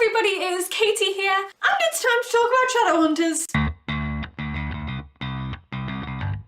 everybody, it is Katie here, and it's time to talk about Shadowhunters.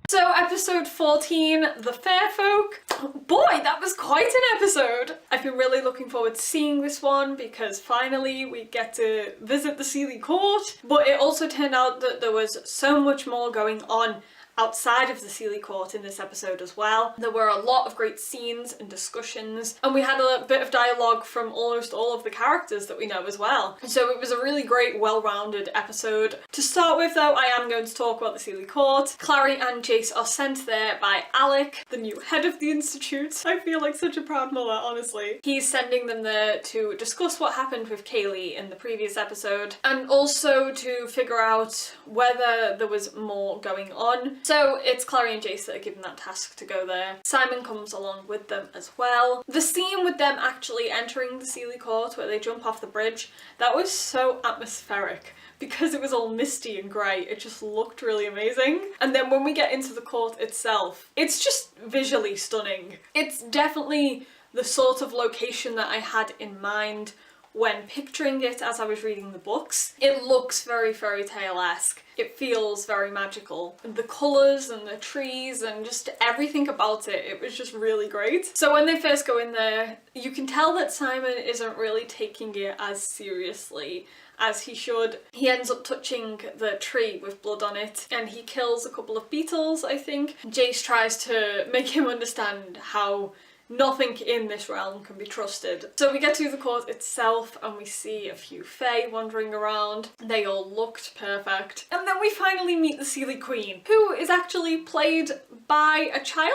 So episode 14, The Fae Folk. Boy, that was quite an episode! I've been really looking forward to seeing this one because finally we get to visit the SEELIE Court, but it also turned out that there was so much more going on outside of the SEELIE Court in this episode as well. There were a lot of great scenes and discussions, and we had a bit of dialogue from almost all of the characters that we know as well. So it was a really great, well-rounded episode. To start with though, I am going to talk about the SEELIE Court. Clary and Jace are sent there by Alec, the new head of the Institute. I feel like such a proud mother, honestly. He's sending them there to discuss what happened with Kaylee in the previous episode, and also to figure out whether there was more going on. So it's Clary and Jace that are given that task to go there. Simon comes along with them as well. The scene with them actually entering the SEELIE Court where they jump off the bridge, that was so atmospheric because it was all misty and grey. It just looked really amazing. And then when we get into the court itself, it's just visually stunning. It's definitely the sort of location that I had in mind when picturing it as I was reading the books. It looks very fairy tale-esque. It feels very magical. The colours and the trees and just everything about it, it was just really great. So when they first go in there, you can tell that Simon isn't really taking it as seriously as he should. He ends up touching the tree with blood on it and he kills a couple of beetles, I think. Jace tries to make him understand how nothing in this realm can be trusted. So we get to the court itself and we see a few fae wandering around. They all looked perfect. And then we finally meet the SEELIE Queen, who is actually played by a child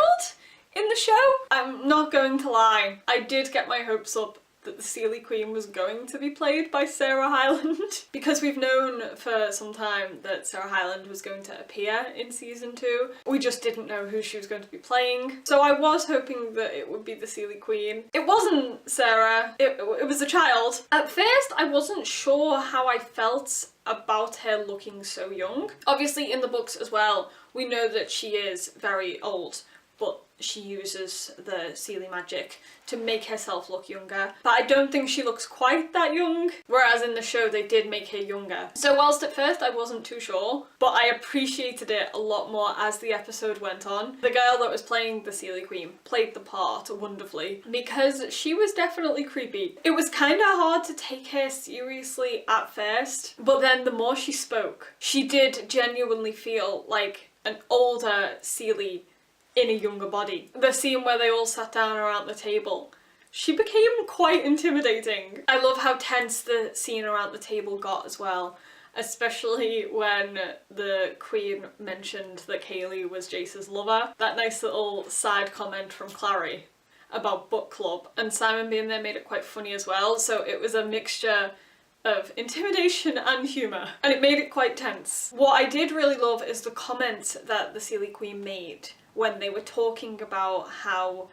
in the show. I'm not going to lie, I did get my hopes up that the SEELIE Queen was going to be played by Sarah Hyland because we've known for some time that Sarah Hyland was going to appear in season 2. We just didn't know who she was going to be playing. So I was hoping that it would be the SEELIE Queen. It wasn't Sarah, it was a child. At first I wasn't sure how I felt about her looking so young. Obviously in the books as well, we know that she is very old, but she uses the SEELIE magic to make herself look younger. But I don't think she looks quite that young, whereas in the show they did make her younger. So whilst at first I wasn't too sure, but I appreciated it a lot more as the episode went on. The girl that was playing the SEELIE Queen played the part wonderfully because she was definitely creepy. It was kind of hard to take her seriously at first, but then the more she spoke, she did genuinely feel like an older SEELIE in a younger body. The scene where they all sat down around the table, she became quite intimidating. I love how tense the scene around the table got as well, especially when the Queen mentioned that Kaylee was Jace's lover. That nice little side comment from Clary about book club, and Simon being there made it quite funny as well, so it was a mixture of intimidation and humour, and it made it quite tense. What I did really love is the comment that the SEELIE Queen made when they were talking about how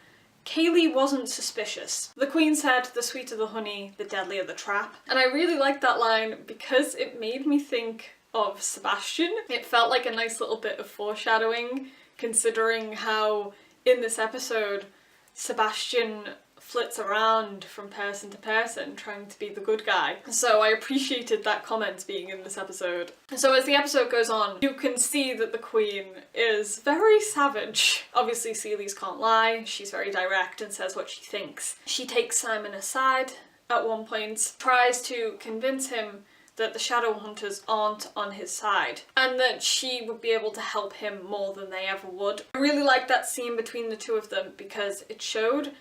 Kaylee wasn't suspicious. The Queen said, "The sweeter the honey, the deadlier the trap." And I really liked that line because it made me think of Sebastian. It felt like a nice little bit of foreshadowing, considering how in this episode Sebastian flits around from person to person trying to be the good guy. So I appreciated that comment being in this episode. So as the episode goes on, you can see that the Queen is very savage. Obviously SEELIEs can't lie, she's very direct and says what she thinks. She takes Simon aside at one point, tries to convince him that the Shadowhunters aren't on his side and that she would be able to help him more than they ever would. I really liked that scene between the two of them because it showed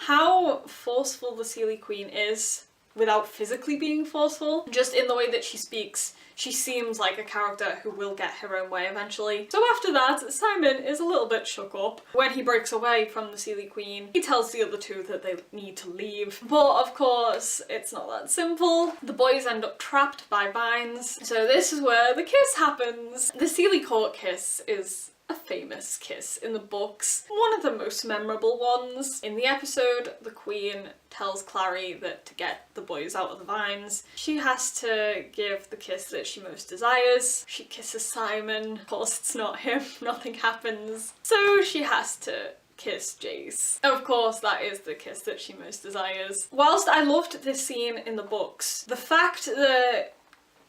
how forceful the SEELIE Queen is without physically being forceful. Just in the way that she speaks, she seems like a character who will get her own way eventually. So after that, Simon is a little bit shook up. When he breaks away from the SEELIE Queen, he tells the other two that they need to leave. But of course, it's not that simple. The boys end up trapped by vines. So this is where the kiss happens. The SEELIE Court kiss is a famous kiss in the books, one of the most memorable ones. In the episode, the Queen tells Clary that to get the boys out of the vines, she has to give the kiss that she most desires. She kisses Simon. Of course, it's not him, nothing happens. So she has to kiss Jace. Of course, that is the kiss that she most desires. Whilst I loved this scene in the books, the fact that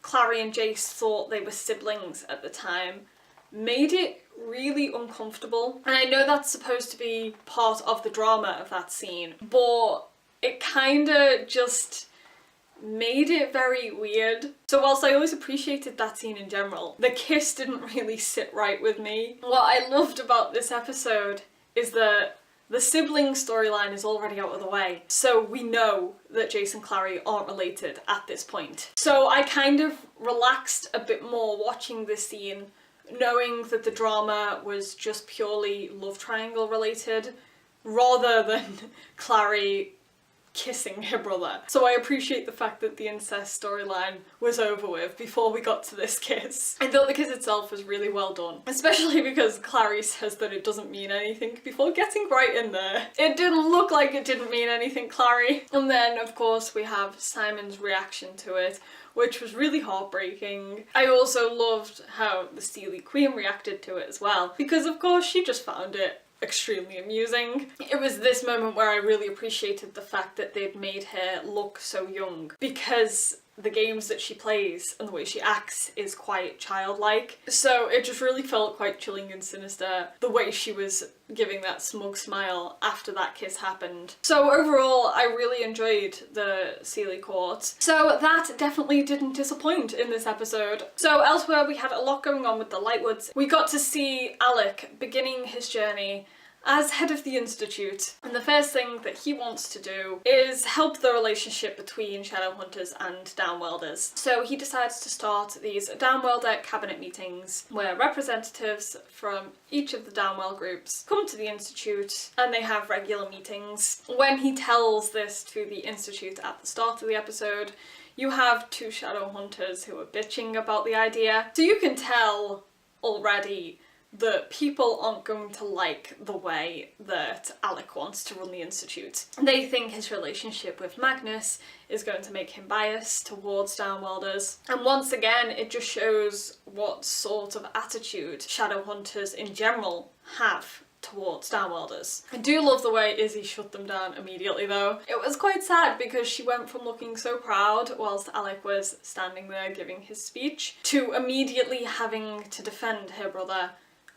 Clary and Jace thought they were siblings at the time made it really uncomfortable. And I know that's supposed to be part of the drama of that scene, but it kinda just made it very weird. So whilst I always appreciated that scene in general, the kiss didn't really sit right with me. What I loved about this episode is that the sibling storyline is already out of the way, so we know that Jace and Clary aren't related at this point. So I kind of relaxed a bit more watching this scene, knowing that the drama was just purely love triangle related, rather than Clary kissing her brother. So I appreciate the fact that the incest storyline was over with before we got to this kiss. I thought the kiss itself was really well done, especially because Clary says that it doesn't mean anything before getting right in there. It didn't look like it didn't mean anything, Clary. And then of course we have Simon's reaction to it, which was really heartbreaking. I also loved how the SEELIE Queen reacted to it as well, because of course she just found it extremely amusing. It was this moment where I really appreciated the fact that they'd made her look so young, because the games that she plays and the way she acts is quite childlike. So it just really felt quite chilling and sinister, the way she was giving that smug smile after that kiss happened. So overall, I really enjoyed the SEELIE Court. So that definitely didn't disappoint in this episode. So elsewhere, we had a lot going on with the Lightwoods. We got to see Alec beginning his journey as head of the Institute, and the first thing that he wants to do is help the relationship between Shadowhunters and Downworlders. So he decides to start these Downworlder cabinet meetings where representatives from each of the Downworld groups come to the Institute and they have regular meetings. When he tells this to the Institute at the start of the episode, you have two Shadowhunters who are bitching about the idea. So you can tell already that people aren't going to like the way that Alec wants to run the Institute. They think his relationship with Magnus is going to make him biased towards Downworlders. And once again, it just shows what sort of attitude Shadowhunters in general have towards Downworlders. I do love the way Izzy shut them down immediately though. It was quite sad because she went from looking so proud whilst Alec was standing there giving his speech to immediately having to defend her brother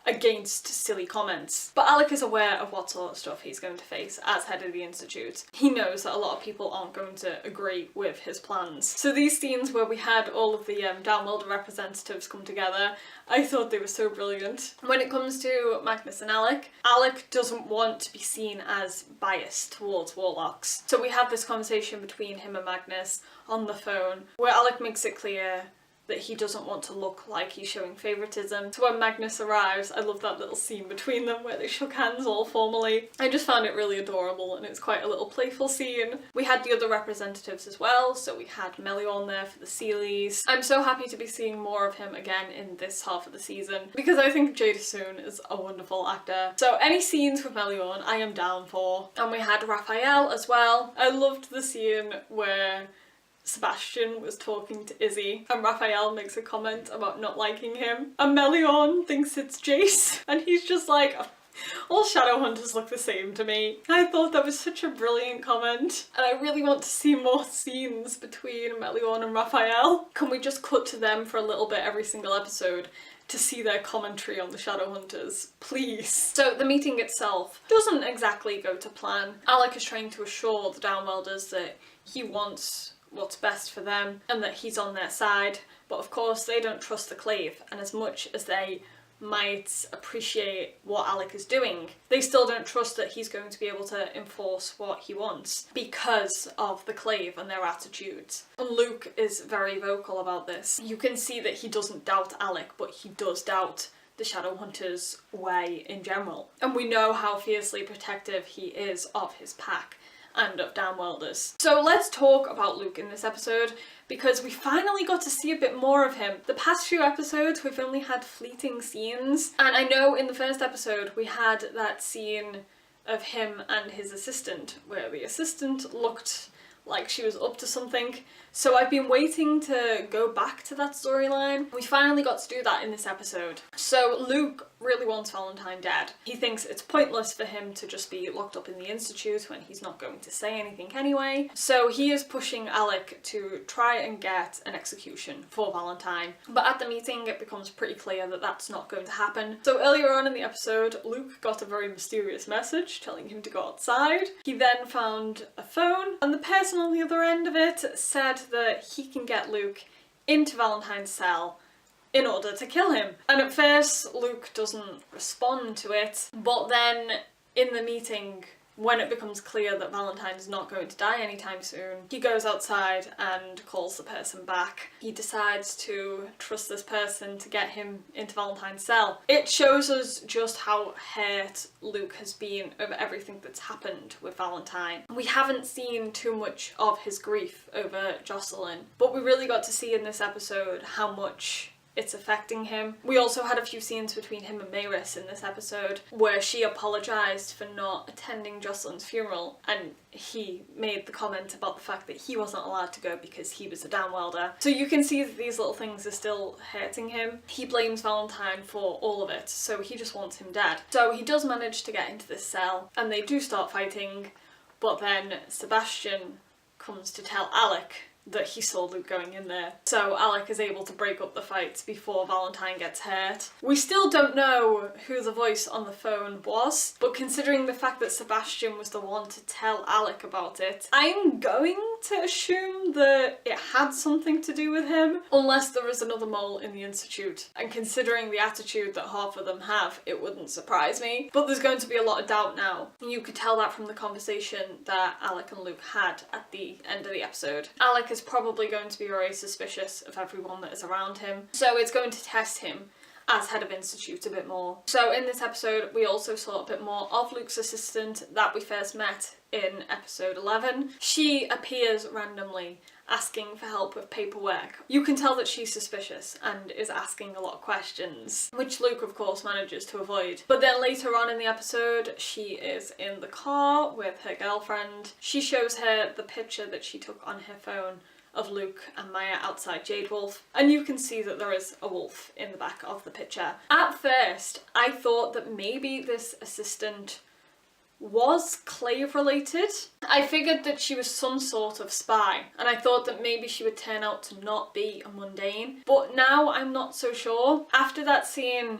against silly comments. But Alec is aware of what sort of stuff he's going to face as head of the Institute. He knows that a lot of people aren't going to agree with his plans. So these scenes where we had all of the Downworlder representatives come together, I thought they were so brilliant. When it comes to Magnus and Alec, Alec doesn't want to be seen as biased towards warlocks. So we have this conversation between him and Magnus on the phone where Alec makes it clear that he doesn't want to look like he's showing favouritism. So when Magnus arrives, I love that little scene between them where they shook hands all formally. I just found it really adorable and it's quite a little playful scene. We had the other representatives as well, so we had Meliorn there for the Seelies. I'm so happy to be seeing more of him again in this half of the season because I think Jada Soon is a wonderful actor. So any scenes with Meliorn I am down for. And we had Raphael as well. I loved the scene where Sebastian was talking to Izzy and Raphael makes a comment about not liking him and Meliorn thinks it's Jace and he's just like, all Shadowhunters look the same to me. I thought that was such a brilliant comment and I really want to see more scenes between Meliorn and Raphael. Can we just cut to them for a little bit every single episode to see their commentary on the Shadowhunters, please? So the meeting itself doesn't exactly go to plan. Alec is trying to assure the Downworlders that he wants what's best for them and that he's on their side, but of course they don't trust the Clave, and as much as they might appreciate what Alec is doing, they still don't trust that he's going to be able to enforce what he wants because of the Clave and their attitudes. And Luke is very vocal about this. You can see that he doesn't doubt Alec, but he does doubt the Shadowhunters' way in general. And we know how fiercely protective he is of his pack and of Downworlders. So let's talk about Luke in this episode because we finally got to see a bit more of him. The past few episodes we've only had fleeting scenes, and I know in the first episode we had that scene of him and his assistant where the assistant looked like she was up to something, So I've been waiting to go back to that storyline. We finally got to do that in this episode. So Luke really wants Valentine dead. He thinks it's pointless for him to just be locked up in the Institute when he's not going to say anything anyway. So he is pushing Alec to try and get an execution for Valentine. But at the meeting it becomes pretty clear that that's not going to happen. So earlier on in the episode, Luke got a very mysterious message telling him to go outside. He then found a phone, and the person on the other end of it said that he can get Luke into Valentine's cell in order to kill him. And at first Luke doesn't respond to it, but then in the meeting, when it becomes clear that Valentine's not going to die anytime soon, he goes outside and calls the person back. He decides to trust this person to get him into Valentine's cell. It shows us just how hurt Luke has been over everything that's happened with Valentine. We haven't seen too much of his grief over Jocelyn, but we really got to see in this episode how much it's affecting him. We also had a few scenes between him and Maris in this episode where she apologised for not attending Jocelyn's funeral, and he made the comment about the fact that he wasn't allowed to go because he was a downwelder. So you can see that these little things are still hurting him. He blames Valentine for all of it, so he just wants him dead. So he does manage to get into this cell and they do start fighting, but then Sebastian comes to tell Alec that he saw Luke going in there. So Alec is able to break up the fights before Valentine gets hurt. We still don't know who the voice on the phone was, but considering the fact that Sebastian was the one to tell Alec about it, I'm going to assume that it had something to do with him, unless there is another mole in the Institute. And considering the attitude that half of them have, it wouldn't surprise me. But there's going to be a lot of doubt now. You could tell that from the conversation that Alec and Luke had at the end of the episode. Alec is probably going to be very suspicious of everyone that is around him, so it's going to test him as head of Institute a bit more. So in this episode we also saw a bit more of Luke's assistant that we first met in episode 11. She appears randomly asking for help with paperwork. You can tell that she's suspicious and is asking a lot of questions, which Luke of course manages to avoid. But then later on in the episode, she is in the car with her girlfriend. She shows her the picture that she took on her phone of Luke and Maya outside Jade Wolf, and you can see that there is a wolf in the back of the picture. At first, I thought that maybe this assistant was Clave related. I figured that she was some sort of spy, and I thought that maybe she would turn out to not be a mundane, but now I'm not so sure. After that scene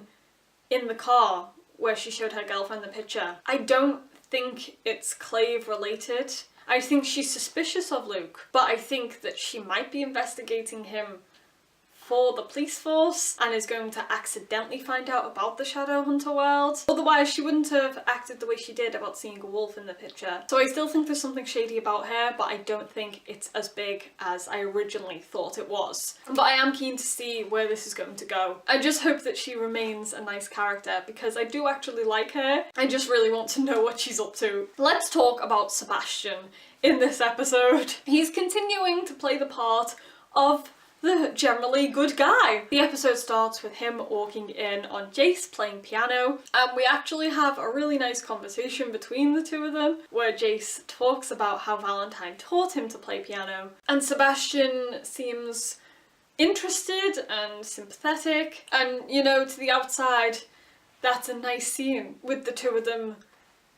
in the car where she showed her girlfriend the picture, I don't think it's Clave related. I think she's suspicious of Luke, but I think that she might be investigating him for the police force and is going to accidentally find out about the Shadowhunter world. Otherwise she wouldn't have acted the way she did about seeing a wolf in the picture. So I still think there's something shady about her, but I don't think it's as big as I originally thought it was. But I am keen to see where this is going to go. I just hope that she remains a nice character because I do actually like her. I just really want to know what she's up to. Let's talk about Sebastian in this episode. He's continuing to play the part of the generally good guy. The episode starts with him walking in on Jace playing piano, and we actually have a really nice conversation between the two of them where Jace talks about how Valentine taught him to play piano, and Sebastian seems interested and sympathetic, and you know, to the outside that's a nice scene with the two of them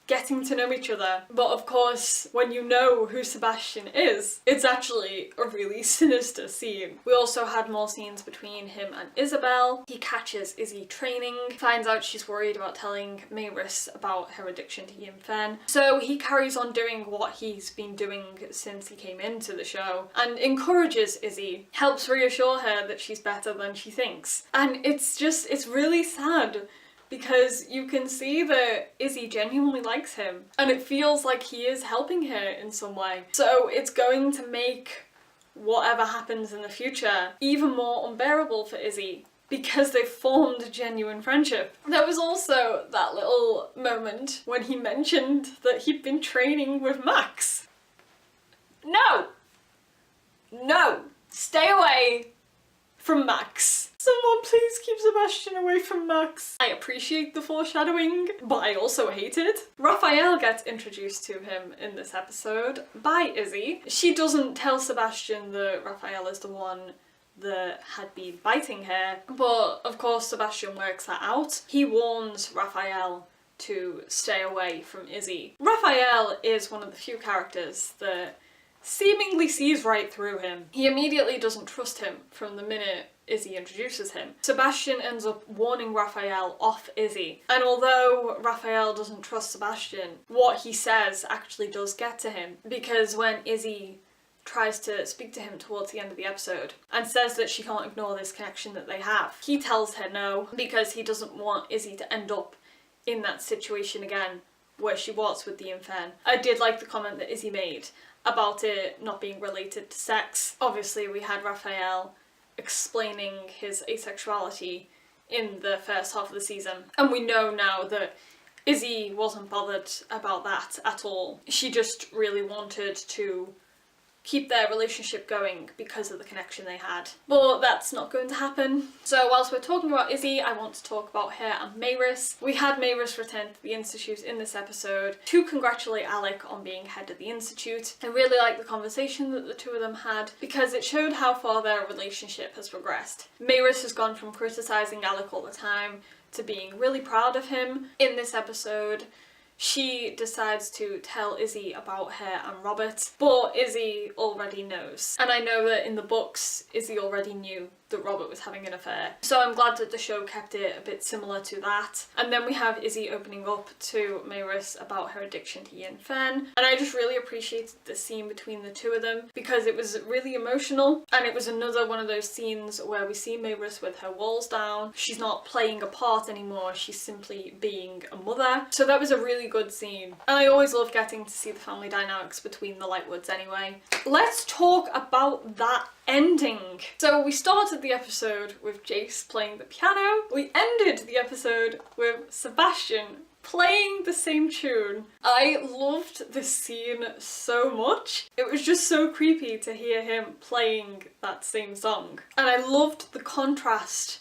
getting to know each other. But of course, when you know who Sebastian is, it's actually a really sinister scene. We also had more scenes between him and Isabel. He catches Izzy training, finds out she's worried about telling Maris about her addiction to Yin-Fen. So he carries on doing what he's been doing since he came into the show and encourages Izzy, helps reassure her that she's better than she thinks. And it's really sad, because you can see that Izzy genuinely likes him and it feels like he is helping her in some way. So it's going to make whatever happens in the future even more unbearable for Izzy because they've formed a genuine friendship. There was also that little moment when he mentioned that he'd been training with Max. No! No! Stay away from Max. Someone please keep Sebastian away from Max. I appreciate the foreshadowing, but I also hate it. Raphael gets introduced to him in this episode by Izzy. She doesn't tell Sebastian that Raphael is the one that had been biting her, but of course Sebastian works that out. He warns Raphael to stay away from Izzy. Raphael is one of the few characters that seemingly sees right through him. He immediately doesn't trust him from the minute Izzy introduces him. Sebastian ends up warning Raphael off Izzy, and although Raphael doesn't trust Sebastian, what he says actually does get to him, because when Izzy tries to speak to him towards the end of the episode and says that she can't ignore this connection that they have, he tells her no, because he doesn't want Izzy to end up in that situation again where she was with the Infern. I did like the comment that Izzy made about it not being related to sex. Obviously we had Raphael explaining his asexuality in the first half of the season, and we know now that Izzy wasn't bothered about that at all. She just really wanted to keep their relationship going because of the connection they had. But that's not going to happen. So whilst we're talking about Izzy, I want to talk about her and Mayrus. We had Mayrus return to the Institute in this episode to congratulate Alec on being head of the Institute. I really like the conversation that the two of them had because it showed how far their relationship has progressed. Mayrus has gone from criticising Alec all the time to being really proud of him. In this episode, she decides to tell Izzy about her and Robert, but Izzy already knows. And I know that in the books, Izzy already knew that Robert was having an affair. So I'm glad that the show kept it a bit similar to that. And then we have Izzy opening up to Mayrus about her addiction to Yin Fen. And I just really appreciated the scene between the two of them because it was really emotional. And it was another one of those scenes where we see Mayrus with her walls down. She's not playing a part anymore, she's simply being a mother. So that was a really good scene. And I always love getting to see the family dynamics between the Lightwoods anyway. Let's talk about that ending. So we started the episode with Jace playing the piano. We ended the episode with Sebastian playing the same tune. I loved this scene so much. It was just so creepy to hear him playing that same song. And I loved the contrast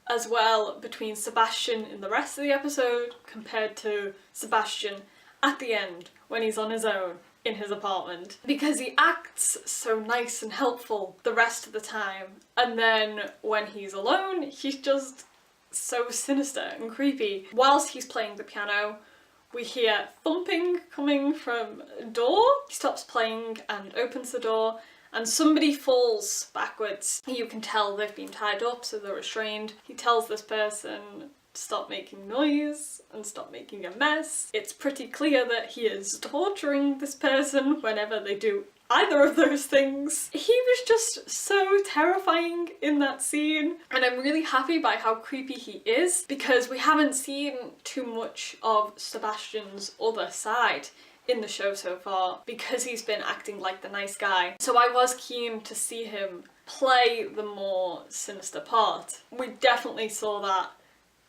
as well between Sebastian in the rest of the episode compared to Sebastian at the end when he's on his own in his apartment, because he acts so nice and helpful the rest of the time, and then when he's alone he's just so sinister and creepy. Whilst he's playing the piano, we hear thumping coming from a door. He stops playing and opens the door, and somebody falls backwards. You can tell they've been tied up, so they're restrained. He tells this person stop making noise and stop making a mess. It's pretty clear that he is torturing this person whenever they do either of those things. He was just so terrifying in that scene, and I'm really happy by how creepy he is because we haven't seen too much of Sebastian's other side in the show so far because he's been acting like the nice guy. So I was keen to see him play the more sinister part. We definitely saw that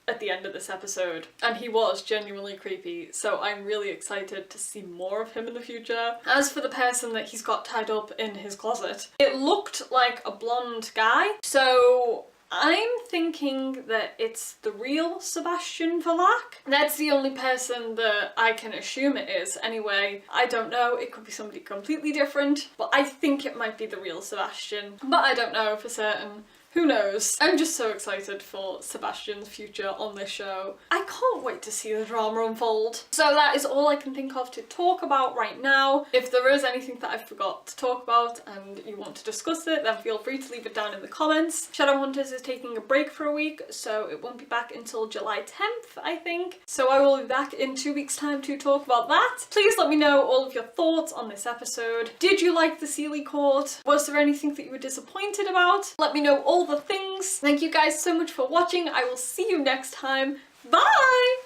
at the end of this episode, and he was genuinely creepy, so I'm really excited to see more of him in the future. As for the person that he's got tied up in his closet, it looked like a blonde guy, so I'm thinking that it's the real Sebastian Verlaque. That's the only person that I can assume it is anyway. I don't know, it could be somebody completely different, but I think it might be the real Sebastian, but I don't know for certain. Who knows? I'm just so excited for Sebastian's future on this show. I can't wait to see the drama unfold. So that is all I can think of to talk about right now. If there is anything that I forgot to talk about and you want to discuss it, then feel free to leave it down in the comments. Shadowhunters is taking a break for a week, so it won't be back until July 10th, I think. So I will be back in 2 weeks' time to talk about that. Please let me know all of your thoughts on this episode. Did you like the SEELIE Court? Was there anything that you were disappointed about? Let me know all the things. Thank you guys so much for watching. I will see you next time. Bye!